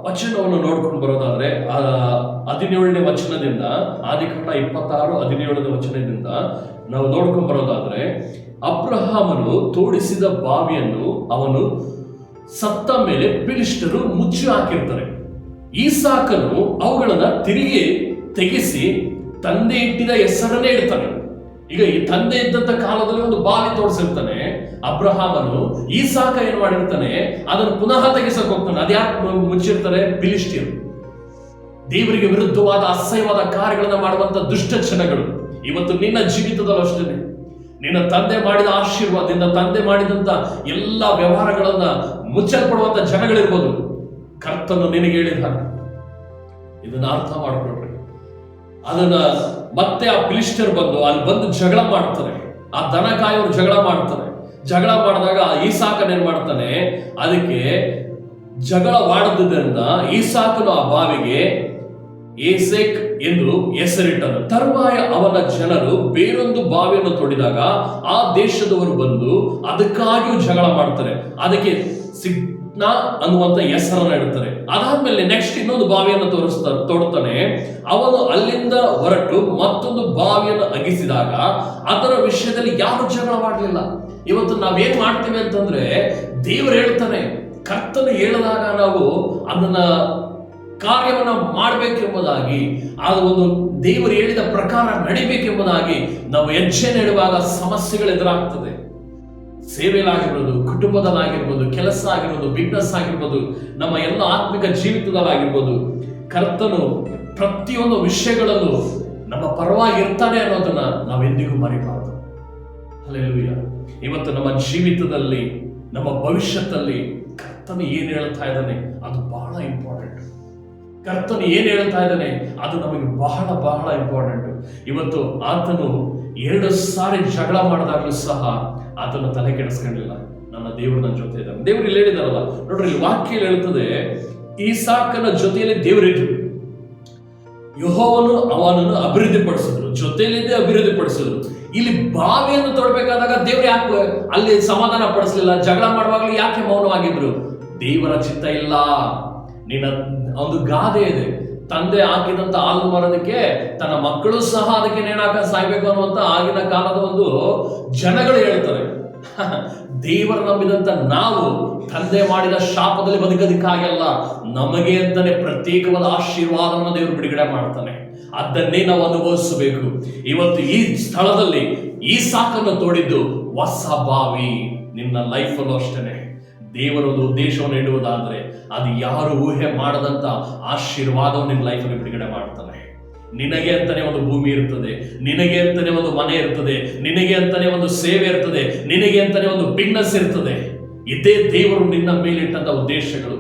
ವಚನವನ್ನು ನೋಡ್ಕೊಂಡು ಬರೋದಾದ್ರೆ 17ನೇ ವಚನದಿಂದ, ಆದಿಕಾಂಡ 26:17ನೇ ವಚನದಿಂದ ನಾವು ನೋಡ್ಕೊಂಡು ಬರೋದಾದ್ರೆ, ಅಬ್ರಹಾಮನು ತೋಡಿಸಿದ ಬಾವಿಯನ್ನು ಅವನು ಸತ್ತ ಮೇಲೆ ಫಿಲಿಷ್ಟಿಯರು ಮುಚ್ಚಿ ಹಾಕಿರ್ತಾರೆ. ಈಸಾಕನು ಅವುಗಳನ್ನ ತಿರುಗಿ ತೆಗೆಸಿ ತಂದೆ ಇಟ್ಟಿದ ಹೆಸರನ್ನೇ ಇಡ್ತಾನೆ. ಈಗ ಈ ತಂದೆ ಇದ್ದಂತ ಕಾಲದಲ್ಲಿ ಒಂದು ಬಾವಿ ತೋರಿಸಿರ್ತಾನೆ ಅಬ್ರಹಾಮನು. ಈಸಾಕ ಏನ್ ಮಾಡಿರ್ತಾನೆ, ಅದನ್ನು ಪುನಃ ತೆಗೆಸಕ್ ಹೋಗ್ತಾನೆ. ಅದ್ಯಾಕೆ ಮುಚ್ಚಿರ್ತಾರೆ? ಫಿಲಿಷ್ಟಿಯರು, ದೇವರಿಗೆ ವಿರುದ್ಧವಾದ ಅಸಹ್ಯವಾದ ಕಾರ್ಯಗಳನ್ನ ಮಾಡುವಂತ ದುಷ್ಟ ಜನಗಳು. ಇವತ್ತು ನಿನ್ನ ಜೀವಿತದಲ್ಲೂ ಅಷ್ಟೇ, ನಿನ್ನ ತಂದೆ ಮಾಡಿದ ಆಶೀರ್ವಾದ, ನಿನ್ನ ತಂದೆ ಮಾಡಿದಂತ ಎಲ್ಲ ವ್ಯವಹಾರಗಳನ್ನ ಮುಚ್ಚಲ್ಪಡುವಂತ ಜನಗಳಿರ್ಬೋದು. ಕರ್ತನು ನಿನಗೆ ಹೇಳಿದ ಇದನ್ನ ಅರ್ಥ ಮಾಡ್ಕೊಳ್ರಿ. ಅದನ್ನ ಮತ್ತೆ ಆ ಫಿಲಿಷ್ಟಿಯರು ಬಂದು ಅಲ್ಲಿ ಬಂದು ಜಗಳ ಮಾಡ್ತಾರೆ. ಆ ದನ ಕಾಯೋರು ಜಗಳ ಮಾಡ್ತಾರೆ. ಜಗಳ ಮಾಡಿದಾಗ ಈಸಾಕನ್ ಏನ್ ಮಾಡ್ತಾನೆ, ಅದಕ್ಕೆ ಜಗಳವಾಡದಿಂದ ಈಸಾಕನು ಆ ಬಾವಿಗೆ ಏಸೆಕ್ ಎಂದು ಹೆಸರಿಟ್ಟನು. ತರುವಾಯ ಅವನ ಜನರು ಬೇರೊಂದು ಬಾವಿಯನ್ನು ತೋಡಿದಾಗ ಆ ದೇಶದವರು ಬಂದು ಅದಕ್ಕಾಗಿಯೂ ಜಗಳ ಮಾಡ್ತಾರೆ. ಅದಕ್ಕೆ ಸಿಗ್ನಾ ಅನ್ನುವಂತ ಹೆಸರನ್ನ ಇಡ್ತಾರೆ. ಅದಾದ್ಮೇಲೆ ನೆಕ್ಸ್ಟ್ ಇನ್ನೊಂದು ಬಾವಿಯನ್ನು ತೋಡ್ತಾನೆ. ಅವನು ಅಲ್ಲಿಂದ ಹೊರಟು ಮತ್ತೊಂದು ಬಾವಿಯನ್ನು ಅಗಿಸಿದಾಗ ಅದರ ವಿಷಯದಲ್ಲಿ ಯಾರು ಜಗಳ ಮಾಡಲಿಲ್ಲ. ಇವತ್ತು ನಾವೇನ್ ಮಾಡ್ತೀವಿ ಅಂತಂದ್ರೆ, ದೇವರು ಹೇಳ್ತಾನೆ, ಕರ್ತನು ಹೇಳಿದಾಗ ನಾವು ಅದನ್ನ ಕಾರ್ಯವನ್ನ ಮಾಡಬೇಕೆಂಬುದಾಗಿ, ಅದು ಒಂದು ದೇವರು ಹೇಳಿದ ಪ್ರಕಾರ ನಡಿಬೇಕೆಂಬುದಾಗಿ ನಾವು ಹೆಜ್ಜೆ ನೆಡುವಾಗ ಸಮಸ್ಯೆಗಳು ಎದುರಾಗ್ತದೆ. ಸೇವೆಯಲ್ಲಾಗಿರ್ಬೋದು, ಕುಟುಂಬದಲ್ಲಾಗಿರ್ಬೋದು, ಕೆಲಸ ಆಗಿರ್ಬೋದು, ಬಿಸ್ನೆಸ್ ಆಗಿರ್ಬೋದು, ನಮ್ಮ ಎಲ್ಲ ಆತ್ಮಿಕ ಜೀವಿತದಲ್ಲಾಗಿರ್ಬೋದು, ಕರ್ತನು ಪ್ರತಿಯೊಂದು ವಿಷಯಗಳಲ್ಲೂ ನಮ್ಮ ಪರವಾಗಿ ಇರ್ತಾನೆ ಅನ್ನೋದನ್ನ ನಾವೆಂದಿಗೂ ಮರಿಬಾರದು. ಹಲ್ಲೆಲೂಯಾ. ಇವತ್ತು ನಮ್ಮ ಜೀವಿತದಲ್ಲಿ, ನಮ್ಮ ಭವಿಷ್ಯದಲ್ಲಿ ಕರ್ತನು ಏನ್ ಹೇಳ್ತಾ ಇದ್ದಾನೆ ಅದು ಬಹಳ ಇಂಪಾರ್ಟೆಂಟ್. ಕರ್ತನು ಏನ್ ಹೇಳ್ತಾ ಇದ್ದಾನೆ ಅದು ನಮಗೆ ಬಹಳ ಬಹಳ ಇಂಪಾರ್ಟೆಂಟ್. ಇವತ್ತು ಆತನು 2 ಸಾರಿ ಜಗಳ ಮಾಡಿದಾಗಲೂ ಸಹ ಆತನು ತಲೆ ಕೆಡಿಸ್ಕೊಂಡಿಲ್ಲ. ನನ್ನ ದೇವರು ನನ್ನ ಜೊತೆ ಇದ್ದಾನೆ. ದೇವರು ಇಲ್ಲಿ ಹೇಳಿದಾರಲ್ಲ ನೋಡ್ರಿ, ಇಲ್ಲಿ ವಾಕ್ಯ ಹೇಳ್ತದೆ, ಈಸಾಕನ ಜೊತೆಯಲ್ಲಿ ದೇವರಿದ್ರು, ಯೆಹೋವನು ಅವನನ್ನು ಅಭಿವೃದ್ಧಿಪಡಿಸಿದ್ರು, ಜೊತೆಯಲ್ಲಿದ್ದೇ ಅಭಿವೃದ್ಧಿಪಡಿಸಿದ್ರು. ಇಲ್ಲಿ ಬಾವಿಯನ್ನು ತೊಡಬೇಕಾದಾಗ ದೇವ್ರು ಯಾಕೆ ಅಲ್ಲಿ ಸಮಾಧಾನ ಪಡಿಸಲಿಲ್ಲ? ಜಗಳ ಮಾಡುವಾಗಲೂ ಯಾಕೆ ಮೌನವಾಗಿದ್ರು? ದೇವರ ಚಿತ್ತ ಇಲ್ಲ. ನಿನ್ನ ಒಂದು ಗಾದೆ ಇದೆ, ತಂದೆ ಹಾಕಿದಂತ ಹಾಲು ಮರದಕ್ಕೆ ತನ್ನ ಮಕ್ಕಳು ಸಹ ಅದಕ್ಕೆ ನೇಣಾಕ ಸಾಯ್ಬೇಕು ಅನ್ನುವಂತ ಆಗಿನ ಕಾಲದ ಒಂದು ಜನಗಳು ಹೇಳ್ತಾರೆ. ದೇವರ ನಂಬಿದಂತ ನಾವು ತಂದೆ ಮಾಡಿದ ಶಾಪದಲ್ಲಿ ಬದುಕೋದಕ್ಕಾಗಲ್ಲ, ನಮಗೆ ಅಂತಾನೆ ಪ್ರತ್ಯೇಕವಾದ ಆಶೀರ್ವಾದವನ್ನು ದೇವರು ಬಿಡುಗಡೆ ಮಾಡ್ತಾನೆ. ಅದನ್ನೇ ನಾವು ಅನುಭವಿಸಬೇಕು. ಇವತ್ತು ಈ ಸ್ಥಳದಲ್ಲಿ ಈಸಾಕನ್ನು ತೋಡಿದ್ದು ಹೊಸ ಬಾವಿ. ನಿನ್ನ ಲೈಫಲ್ಲೂ ಅಷ್ಟೇನೆ ದೇವರೊಂದು ಉದ್ದೇಶವನ್ನು ಇಡುವುದಾದ್ರೆ ಅದು ಯಾರು ಊಹೆ ಮಾಡದಂತ ಆಶೀರ್ವಾದವನ್ನು ನಿನ್ನ ಲೈಫಲ್ಲಿ ಬಿಡುಗಡೆ ಮಾಡ್ತಾನೆ. ನಿನಗೆ ಅಂತಾನೆ ಒಂದು ಭೂಮಿ ಇರ್ತದೆ, ನಿನಗೆ ಅಂತಾನೆ ಒಂದು ಮನೆ ಇರ್ತದೆ, ನಿನಗೆ ಅಂತಾನೆ ಒಂದು ಸೇವೆ ಇರ್ತದೆ, ನಿನಗೆ ಅಂತಾನೆ ಒಂದು ಬಿಸ್ನೆಸ್ ಇರ್ತದೆ. ಇದೇ ದೇವರು ನಿನ್ನ ಮೇಲಿಟ್ಟಂತ ಉದ್ದೇಶಗಳು.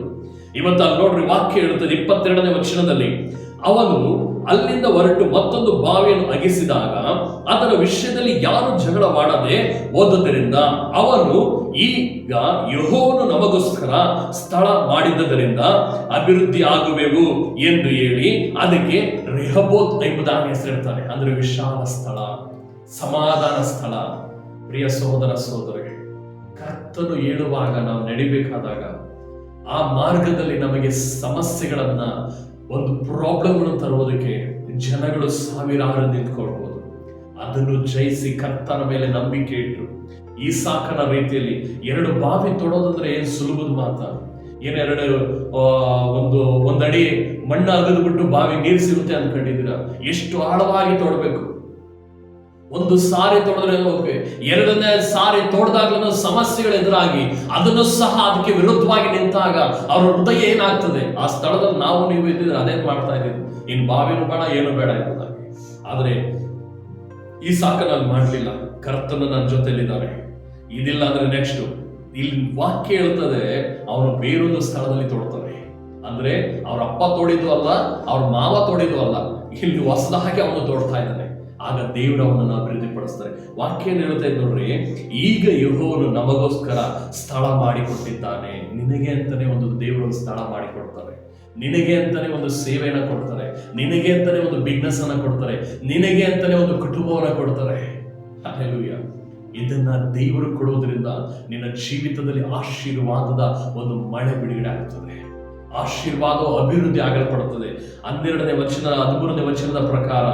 ಇವತ್ತು ಅಲ್ಲಿ ನೋಡ್ರಿ, ವಾಕ್ಯ ಹೇಳುತ್ತದೆ 22ನೇ ವಚನದಲ್ಲಿ, ಅವನು ಅಲ್ಲಿಂದ ಹೊರಟು ಮತ್ತೊಂದು ಬಾವಿಯನ್ನು ಅಗಿಸಿದಾಗ ಅದರ ವಿಷಯದಲ್ಲಿ ಯಾರು ಜಗಳವಾಡದೆ ಹೋದುದರಿಂದ ಅವನು ಈಗ ಯೆಹೋವನು ನಮಗೋಸ್ಕರ ಸ್ಥಳ ಮಾಡಿದ್ದರಿಂದ ಅಭಿವೃದ್ಧಿ ಆಗುವೆವು ಎಂದು ಹೇಳಿ ಅದಕ್ಕೆ ರೆಹೋಬೋತ್ ಎಂಬುದಾಗಿ ಹೆಸರಿಡ್ತಾನೆ. ಅಂದ್ರೆ ವಿಶಾಲ ಸ್ಥಳ, ಸಮಾಧಾನ ಸ್ಥಳ. ಪ್ರಿಯ ಸಹೋದರ ಸಹೋದರಿಗೆ, ಕರ್ತನು ಹೇಳುವಾಗ ನಾವು ನಡಿಬೇಕಾದಾಗ ಆ ಮಾರ್ಗದಲ್ಲಿ ನಮಗೆ ಸಮಸ್ಯೆಗಳನ್ನ, ಒಂದು ಪ್ರಾಬ್ಲಮ್ಗಳನ್ನು ತರುವುದಕ್ಕೆ ಜನಗಳು ಸಾವಿರಾರು ನಿಂತ್ಕೊಳ್ಬಹುದು. ಅದನ್ನು ಜಯಿಸಿ ಕರ್ತನ ಮೇಲೆ ನಂಬಿಕೆ ಇಟ್ಟು ಈಸಾಕನ ರೀತಿಯಲ್ಲಿ 2 ಬಾವಿ ತೊಡೋದಂದ್ರೆ ಏನ್ ಸುಲಭದ ಮಾತ? ಒಂದಡಿ ಮಣ್ಣು ಅಗದು ಬಿಟ್ಟು ಬಾವಿ ನೀರು ಸಿಗುತ್ತೆ ಅನ್ಕೊಂಡಿದ್ದೀರಾ? ಎಷ್ಟು ಆಳವಾಗಿ ತೋಡ್ಬೇಕು. ಒಂದು ಸಾರಿ ತೊಡೆದ್ರೆ ಓಕೆ, 2ನೇ ಸಾರಿ ತೋಡ್ದಾಗ್ಲೂ ಸಮಸ್ಯೆಗಳು ಎದುರಾಗಿ ಅದನ್ನು ಸಹ ಅದಕ್ಕೆ ವಿರುದ್ಧವಾಗಿ ನಿಂತಾಗ ಅವರ ಹೃದಯ ಏನಾಗ್ತದೆ? ಆ ಸ್ಥಳದಲ್ಲಿ ನಾವು ನೀವು ಇದ್ದಿದ್ರೆ ಅದೇನ್ ಮಾಡ್ತಾ ಇದ್ದೀವಿ, ಇನ್ ಬಾವಿನೂ ಬೇಡ ಏನು ಬೇಡ ಎಂಬುದಾಗಿ. ಆದ್ರೆ ಈ ಸಾಕನಲ್ಲಿ ಮಾಡ್ಲಿಲ್ಲ. ಕರ್ತನ ನನ್ನ ಜೊತೆಲಿದ್ದಾನೆ, ಇದಿಲ್ಲ ಅಂದ್ರೆ ನೆಕ್ಸ್ಟ್ ಇಲ್ಲಿ ವಾಕ್ಯ ಹೇಳ್ತದೆ, ಅವನು ಬೇರೊಂದು ಸ್ಥಳದಲ್ಲಿ ತೋಡ್ತಾನೆ. ಅಂದ್ರೆ ಅವ್ರ ಅಪ್ಪ ತೋಡಿದ್ದು ಅಲ್ಲ, ಅವ್ರ ಮಾವ ತೋಡಿದ್ದು ಅಲ್ಲ, ಇಲ್ಲಿ ಹೊಸದಾಗಿ ಅವನು ತೋಡ್ತಾ ಇದ್ದಾನೆ. ಆಗ ದೇವರು ಅವನನ್ನು ಅಭಿವೃದ್ಧಿಪಡಿಸ್ತಾರೆ. ವಾಕ್ಯ ಹೇಳುತ್ತಾ ಇದ್ದು ನೋಡ್ರಿ, ಈಗ ಯೆಹೋವನು ನಮಗೋಸ್ಕರ ಸ್ಥಳ ಮಾಡಿಕೊಟ್ಟಿದ್ದಾನೆ. ನಿನಗೆ ಅಂತಾನೆ ಒಂದು ದೇವರು ಸ್ಥಳ ಮಾಡಿಕೊಡ್ತಾರೆ, ನಿನಗೆ ಅಂತಾನೆ ಒಂದು ಸೇವೆಯನ್ನ ಕೊಡ್ತಾರೆ, ನಿನಗೆ ಅಂತಾನೆ ಒಂದು ಬಿಸ್ನೆಸ್ ಅನ್ನ ಕೊಡ್ತಾರೆ, ನಿನಗೆ ಅಂತಾನೆ ಒಂದು ಕುಟುಂಬವನ್ನ ಕೊಡ್ತಾರೆ. ಹಲ್ಲೆಲೂಯಾ. ಇದನ್ನ ದೇವರು ಕೊಡೋದ್ರಿಂದ ನಿನ್ನ ಜೀವಿತದಲ್ಲಿ ಆಶೀರ್ವಾದದ ಒಂದು ಮಳೆ ಬಿಡುಗಡೆ ಆಗ್ತದೆ. ಆಶೀರ್ವಾದವು ಅಭಿವೃದ್ಧಿ ಆಗಲ್ಪಡುತ್ತದೆ. 12ನೇ ವಚನ 13ನೇ ವಚನದ ಪ್ರಕಾರ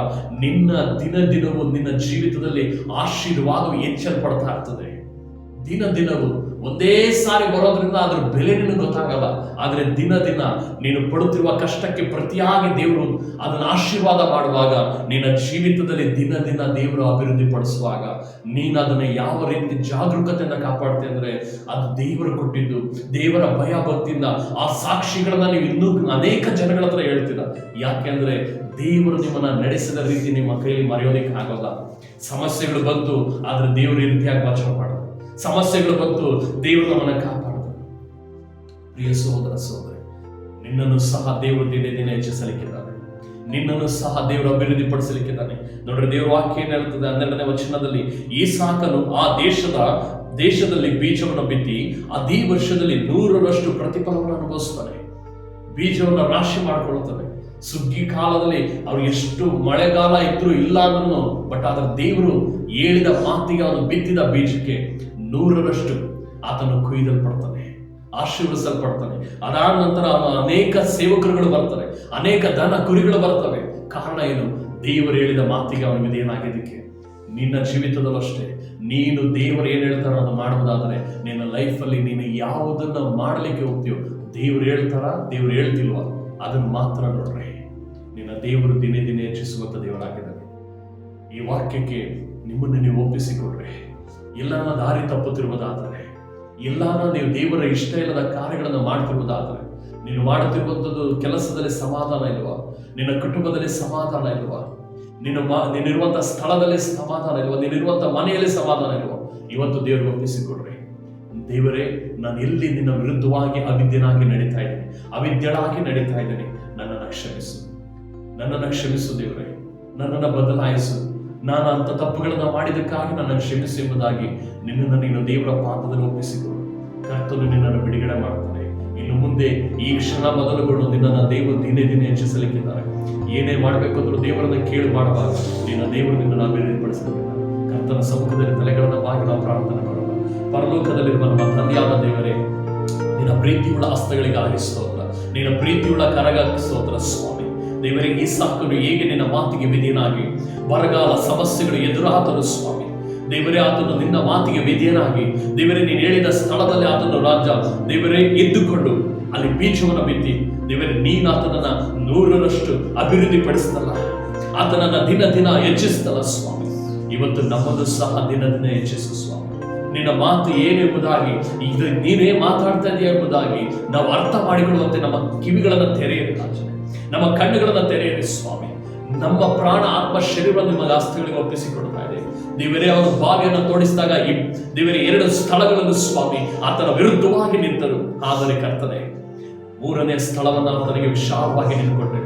ನಿನ್ನ ದಿನವೂ ನಿನ್ನ ಜೀವಿತದಲ್ಲಿ ಆಶೀರ್ವಾದವು ಹೆಚ್ಚಲ್ಪಡ್ತಾ ಇರ್ತದೆ. ದಿನವೂ ಒಂದೇ ಸಾರಿ ಬರೋದ್ರಿಂದ ಅದ್ರ ಬೆಲೆ ನಿನಗೆ ಗೊತ್ತಾಗಲ್ಲ. ಆದ್ರೆ ದಿನ ನೀನು ಪಡುತ್ತಿರುವ ಕಷ್ಟಕ್ಕೆ ಪ್ರತಿಯಾಗಿ ದೇವರು ಅದನ್ನು ಆಶೀರ್ವಾದ ಮಾಡುವಾಗ, ನಿನ್ನ ಜೀವಿತದಲ್ಲಿ ದಿನ ದೇವರು ಅಭಿವೃದ್ಧಿ ಪಡಿಸುವಾಗ ನೀನು ಅದನ್ನ ಯಾವ ರೀತಿ ಜಾಗರೂಕತೆಯಿಂದ ಕಾಪಾಡ್ತೆ ಅಂದ್ರೆ ಅದು ದೇವರು ಕೊಟ್ಟಿದ್ದು. ದೇವರ ಭಯ ಭಕ್ತಿಯಿಂದ ಆ ಸಾಕ್ಷಿಗಳನ್ನ ನೀವು ಇನ್ನೂ ಅನೇಕ ಜನಗಳ ಹತ್ರ ಹೇಳ್ತೀರ. ಯಾಕೆಂದ್ರೆ ದೇವರು ನಿಮ್ಮನ್ನ ನಡೆಸಿದ ರೀತಿ ನಿಮ್ಮ ಕೈಯಲ್ಲಿ ಮರೆಯೋದಕ್ಕೆ ಆಗಲ್ಲ. ಸಮಸ್ಯೆಗಳು ಬಂತು, ಆದ್ರೆ ದೇವರು ಈ ರೀತಿಯಾಗಿ ಬಚಾವ್ ಮಾಡೋದು. ಸಮಸ್ಯೆಗಳು ಬಂತು, ದೇವರು ನಮ್ಮನ್ನ ಕಾಪಾಡೋದು. ಪ್ರಿಯ ಸಹೋದರ ಸಹೋದರಿ, ನಿನ್ನನ್ನು ಸಹ ದೇವರು ದಿನ ಹೆಚ್ಚಿಸಲಿಕ್ಕಿದ್ದಾನೆ. ನಿನ್ನನ್ನು ಸಹ ದೇವರು ಅಭಿವೃದ್ಧಿ ಪಡಿಸಲಿಕ್ಕಿದ್ದಾನೆ. ನೋಡ್ರಿ, ದೇವರ ವಾಕ್ಯ ಏನ್ ಹೇಳ್ತದೆ 12ನೇ ವಚನದಲ್ಲಿ, ಈಸಾಕನು ಆ ದೇಶದಲ್ಲಿ ಬೀಜವನ್ನು ಬಿತ್ತಿ ಅದೇ ವರ್ಷದಲ್ಲಿ 100ರಷ್ಟು ಪ್ರತಿಫಲವನ್ನು ಅನುಭವಿಸ್ತಾನೆ. ಬೀಜವನ್ನು ರಾಶಿ ಮಾಡ್ಕೊಳ್ತಾನೆ. ಸುಗ್ಗಿ ಕಾಲದಲ್ಲಿ ಅವ್ರು ಎಷ್ಟು ಮಳೆಗಾಲ ಇದ್ರು ಇಲ್ಲ ಅಂದ್ರೂ, ಬಟ್ ಆದ್ರೆ ದೇವರು ಹೇಳಿದ ಮಾತಿಗೆ ಅವನು ಬಿತ್ತಿದ ಬೀಜಕ್ಕೆ 100ರಷ್ಟು ಆತನು ಕೊಯ್ದಲ್ಪಡ್ತಾನೆ, ಆಶೀರ್ವದಿಸಲ್ಪಡ್ತಾನೆ. ಅದಾದ ನಂತರ ಅವನು ಅನೇಕ ಸೇವಕರುಗಳು ಬರ್ತಾರೆ, ಅನೇಕ ದನ ಕುರಿಗಳು ಬರ್ತವೆ. ಕಾರಣ ಏನು? ದೇವರು ಹೇಳಿದ ಮಾತಿಗೆ ಅವನ ಮೇಲೆ ಏನಾಗಿದ್ದಕ್ಕೆ. ನಿನ್ನ ಜೀವಿತದಲ್ಲೂ ಅಷ್ಟೇ, ನೀನು ದೇವರು ಏನ್ ಹೇಳ್ತಾರೋ ಅದು ಮಾಡುವುದಾದ್ರೆ ನಿನ್ನ ಲೈಫಲ್ಲಿ ನೀನು ಯಾವುದನ್ನ ಮಾಡಲಿಕ್ಕೆ ಹೋಗ್ತೀಯೋ, ದೇವ್ರು ಹೇಳ್ತಾರ ದೇವ್ರು ಹೇಳ್ತಿಲ್ವಾ ಅದನ್ನು ಮಾತ್ರ ನೋಡ್ರಿ. ನಿನ್ನ ದೇವರು ದಿನೇ ಹೆಚ್ಚಿಸುವಂತ ದೇವರಾಗಿದ್ದಾನೆ. ಈ ವಾಕ್ಯಕ್ಕೆ ನಿಮ್ಮನ್ನು ನೀವು ಒಪ್ಪಿಸಿಕೊಡ್ರಿ. ಎಲ್ಲಾನ ದಾರಿ ತಪ್ಪುತ್ತಿರುವುದಾದರೆ, ಎಲ್ಲಾನ ನೀವು ದೇವರ ಇಷ್ಟ ಇಲ್ಲದ ಕಾರ್ಯಗಳನ್ನು ಮಾಡ್ತಿರುವುದಾದರೆ, ನೀನು ಮಾಡುತ್ತಿರುವಂಥದ್ದು ಕೆಲಸದಲ್ಲಿ ಸಮಾಧಾನ ಇಲ್ವಾ? ನಿನ್ನ ಕುಟುಂಬದಲ್ಲಿ ಸಮಾಧಾನ ಇಲ್ವಾ? ನೀನಿರುವಂತಹ ಸ್ಥಳದಲ್ಲಿ ಸಮಾಧಾನ ಇಲ್ವಾ? ನೀನಿರುವಂತಹ ಮನೆಯಲ್ಲಿ ಸಮಾಧಾನ ಇಲ್ವಾ? ಇವತ್ತು ದೇವರಿಗೆ ಒಪ್ಪಿಸಿಕೊಡ್ರಿ. ದೇವರೇ, ನಾನು ಎಲ್ಲಿ ನಿನ್ನ ವಿರುದ್ಧವಾಗಿ ಅವಿದ್ಯನಾಗಿ ನಡೀತಾ ಇದ್ದೀನಿ, ಅವಿದ್ಯಳಾಗಿ ನಡೀತಾ ಇದ್ದೀನಿ, ನನ್ನನ್ನು ಕ್ಷಮಿಸು, ನನ್ನನ್ನು ಕ್ಷಮಿಸು ದೇವರೇ, ನನ್ನನ್ನು ಬದಲಾಯಿಸು. ನಾನು ಅಂತ ತಪ್ಪುಗಳನ್ನ ಮಾಡಿದಕ್ಕಾಗಿ ನನ್ನನ್ನು ಕ್ಷಮಿಸು ಎಂಬುದಾಗಿ ನಿನ್ನನ್ನು ನೀನು ದೇವರ ಪಾದದಲ್ಲಿ ಒಪ್ಪಿಸಿಕೊಡು. ಕರ್ತನು ನಿನ್ನನ್ನು ಬಿಡುಗಡೆ ಮಾಡ್ತಾನೆ. ಇನ್ನು ಮುಂದೆ ಈ ಕ್ಷಣ ಮೊದಲುಗಳು ನಿನ್ನನ್ನು ದೇವರು ದಿನೇ ದಿನೇ ಹೆಚ್ಚಿಸಲಿಕ್ಕಿದ್ದಾರೆ. ಏನೇ ಮಾಡಬೇಕಂದ್ರೂ ದೇವರನ್ನ ಕೇಳಿ ಮಾಡಬಾರದು. ನಿನ್ನ ದೇವರು ನಿನ್ನನ್ನು ಅಭಿವೃದ್ಧಿಪಡಿಸಲಿಕ್ಕಿದ್ದಾರೆ. ಕರ್ತನ ಸಮ್ಮುಖದಲ್ಲಿ ತಲೆಗಳನ್ನ ಬಾಗಿ ನಾವು ಪ್ರಾರ್ಥನೆ ಮಾಡೋಣ. ಪರಲೋಕದಲ್ಲಿರುವ ನಮ್ಮ ತಂದೆಯಾದ ದೇವರೇ, ನಿನ್ನ ಪ್ರೀತಿಯುಳ್ಳ ಹಸ್ತಗಳಿಗಾಗಿ ಸ್ತೋತ್ರ, ನಿನ್ನ ಪ್ರೀತಿಯುಳ್ಳ ಕರಗಾಗಿ ಸ್ತೋತ್ರ ಸ್ವಾಮಿ. ದೇವರೇ, ಈ ಸಾಕನು ಹೇಗೆ ನಿನ್ನ ಮಾತಿಗೆ ವಿಧಿಯನಾಗಿ ಬರಗಾಲ ಸಮಸ್ಯೆಗಳು ಎದುರಾದರು ಸ್ವಾಮಿ. ದೇವರೇ, ಆತನು ನಿನ್ನ ಮಾತಿಗೆ ವಿಧಿಯನಾಗಿ ದೇವರೇ ನೀನು ಹೇಳಿದ ಸ್ಥಳದಲ್ಲಿ ಆತನು ರಾಜ್ಯ ದೇವರೇ ಎದ್ದುಕೊಂಡು ಅಲ್ಲಿ ಬೀಜವನ್ನು ಬಿತ್ತಿ ದೇವರೇ ನೀನು ಆತನನ್ನ 100ರಷ್ಟು ಅಭಿವೃದ್ಧಿ ಪಡಿಸ್ತಲ್ಲ, ಆತನನ್ನ ದಿನ ದಿನ ಹೆಚ್ಚಿಸ್ತಲ್ಲ ಸ್ವಾಮಿ. ಇವತ್ತು ನಮ್ಮನ್ನು ಸಹ ದಿನ ದಿನ ಹೆಚ್ಚಿಸು ಸ್ವಾಮಿ. ನಿನ್ನ ಮಾತು ಏನೆಂಬುದಾಗಿ, ಇದು ನೀನೇ ಮಾತಾಡ್ತಾ ಇದೆಯಾ ಎಂಬುದಾಗಿ ನಾವು ಅರ್ಥ ಮಾಡಿಕೊಳ್ಳುವಂತೆ ನಮ್ಮ ಕಿವಿಗಳನ್ನು ತೆರೆಯಿರಿ ರಾಜನೇ, ನಮ್ಮ ಕಣ್ಣುಗಳನ್ನು ತೆರೆಯಿರಿ ಸ್ವಾಮಿ. ನಮ್ಮ ಪ್ರಾಣ ಆತ್ಮ ಶರೀರವನ್ನು ನಿಮ್ಮ ಆಸ್ತಿಗಳಿಗೆ ಒಪ್ಪಿಸಿಕೊಡ್ತಾ ಇದೆ ದೇವರೇ. ಅವನು ಬಾವಿಯನ್ನು ತೋಡಿಸಿದಾಗ ದೇವರೇ 2 ಸ್ಥಳಗಳನ್ನು ಸ್ವಾಮಿ ಆತನ ವಿರುದ್ಧವಾಗಿ ನಿಂತರು. ಆದರೆ ಕರ್ತನೆ 3ನೇ ಸ್ಥಳವನ್ನು ಆತನಿಗೆ ವಿಶಾಲವಾಗಿ ನಿಂತುಕೊಂಡೆ.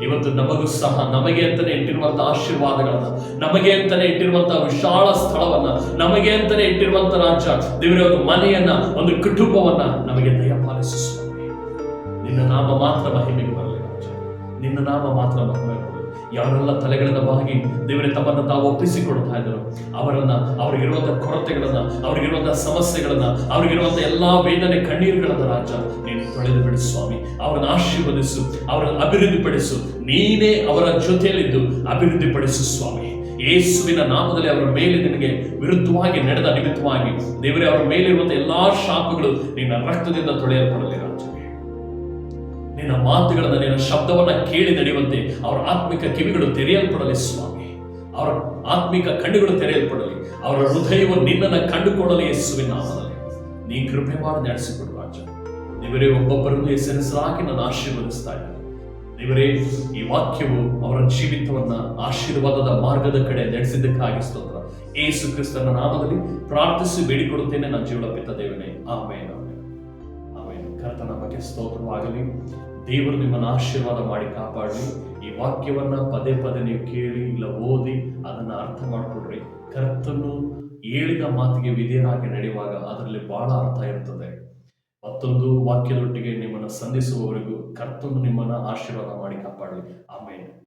ಇವತ್ತು ನಮಗೂ ಸಹ ನಮಗೆ ಅಂತಾನೆ ಇಟ್ಟಿರುವಂತಹ ಆಶೀರ್ವಾದಗಳನ್ನ, ನಮಗೆ ಅಂತಾನೆ ಇಟ್ಟಿರುವಂತಹ ವಿಶಾಲ ಸ್ಥಳವನ್ನ, ನಮಗೆ ಅಂತಾನೆ ಇಟ್ಟಿರುವಂತಹ ರಾಜ್ಯ ದೇವರೇ, ಒಂದು ಮನೆಯನ್ನ, ಒಂದು ಕುಟುಂಬವನ್ನ ನಮಗೆ ದಯಪಾಲಿಸು ಸ್ವಾಮಿ. ನಿನ್ನ ನಾಮ ಮಾತ್ರ ಮಹಿಮೆಗೆ ಬರಲಿ ರಾಜ, ನಿನ್ನ ನಾಮ ಮಾತ್ರ ಮಹಿಮೆ ಬರಲಿ. ಯಾರೆಲ್ಲ ತಲೆಗಳನ್ನ ಬಾಗಿ ದೇವರೇ ತಮ್ಮನ್ನು ತಾವು ಒಪ್ಪಿಸಿಕೊಡ್ತಾ ಇದ್ದರು, ಅವ್ರಿಗಿರುವಂತಹ ಕೊರತೆಗಳನ್ನ, ಅವ್ರಿಗಿರುವಂತಹ ಸಮಸ್ಯೆಗಳನ್ನ, ಅವ್ರಿಗಿರುವಂತಹ ಎಲ್ಲಾ ವೇದನೆ ಕಣ್ಣೀರುಗಳನ್ನ ರಾಜ ನೀನು ತೊಳೆದು ಬಿಡು ಸ್ವಾಮಿ. ಅವರನ್ನು ಆಶೀರ್ವದಿಸು, ಅವರನ್ನು ಅಭಿವೃದ್ಧಿಪಡಿಸು. ನೀನೇ ಅವರ ಜೊತೆಯಲ್ಲಿದ್ದು ಅಭಿವೃದ್ಧಿಪಡಿಸು ಸ್ವಾಮಿ. ಯೇಸುವಿನ ನಾಮದಲ್ಲಿ ಅವರ ಮೇಲೆ ನಿನಗೆ ವಿರುದ್ಧವಾಗಿ ನಡೆದ ನಿಮಿತ್ತವಾಗಿ ದೇವರೇ, ಅವರ ಮೇಲಿರುವಂತಹ ಎಲ್ಲಾ ಶಾಪಗಳು ನಿನ್ನ ರಕ್ತದಿಂದ ತೊಳೆಯಲ್ಪಡಲಿ ರಾಜ. ನಿನ್ನ ಮಾತುಗಳನ್ನ, ನಿನ್ನ ಶಬ್ದವನ್ನ ಕೇಳಿ ನಡೆಯುವಂತೆ ಅವರ ಆತ್ಮಿಕ ಕಿವಿಗಳು ತೆರೆಯಲ್ಪಡಲಿ ಸ್ವಾಮಿ. ಅವರ ಆತ್ಮಿಕ ಕಣ್ಣುಗಳು ತೆರೆಯಲ್ಪಡಲಿ. ಅವರ ಹೃದಯವು ನಿನ್ನನ್ನು ಕಂಡುಕೊಳ್ಳಲಿ ಯೇಸುವಿನ ನಾಮದಲ್ಲಿ. ನೀ ಕೃಪೆ ಮಾಡಿ ನಡೆಸಿಕೊಡು ರಾಜ. ದೇವರೇ, ಒಬ್ಬೊಬ್ಬರನ್ನು ಹೆಸರಿಸಲಾಗಿ ನಾನು ಆಶೀರ್ವದಿಸ್ತಾ ಇದ್ದೇನೆ ದೇವರೇ. ಈ ವಾಕ್ಯವು ಅವರ ಜೀವಿತವನ್ನ ಆಶೀರ್ವಾದದ ಮಾರ್ಗದ ಕಡೆ ನಡೆಸಿದ್ದಕ್ಕಾಗಿ ಸ್ತೋತ್ರ. ಯೇಸು ಕ್ರಿಸ್ತನ ನಾಮದಲ್ಲಿ ಪ್ರಾರ್ಥಿಸಿ ಬೇಡಿಕೊಳ್ಳುತ್ತೇನೆ ನನ್ನ ಜೀವನ ಪಿತ ದೇವನೇ, ಆಮೇನ್ ಆಮೇನ್ ಆಮೇನ್. ಕರ್ತನ ಬಗ್ಗೆ ಸ್ತೋತ್ರವಾಗಲಿ. ದೇವರು ನಿಮ್ಮನ್ನು ಆಶೀರ್ವಾದ ಮಾಡಿ ಕಾಪಾಡಲಿ. ಈ ವಾಕ್ಯವನ್ನ ಪದೇ ಪದೇ ನೀವು ಕೇಳಿ ಇಲ್ಲ ಓದಿ ಅದನ್ನ ಅರ್ಥ ಮಾಡಿಕೊಡ್ರಿ. ಕರ್ತನು ಹೇಳಿದ ಮಾತಿಗೆ ವಿಧೇಯರಾಗಿ ನಡೆಯುವಾಗ ಅದರಲ್ಲಿ ಬಹಳ ಅರ್ಥ ಇರ್ತದೆ. ಮತ್ತೊಂದು ವಾಕ್ಯದೊಟ್ಟಿಗೆ ನಿಮ್ಮನ್ನು ಸಂಧಿಸುವವರೆಗೂ ಕರ್ತನು ನಿಮ್ಮನ್ನು ಆಶೀರ್ವಾದ ಮಾಡಿ ಕಾಪಾಡಲಿ. ಆಮೇನ್.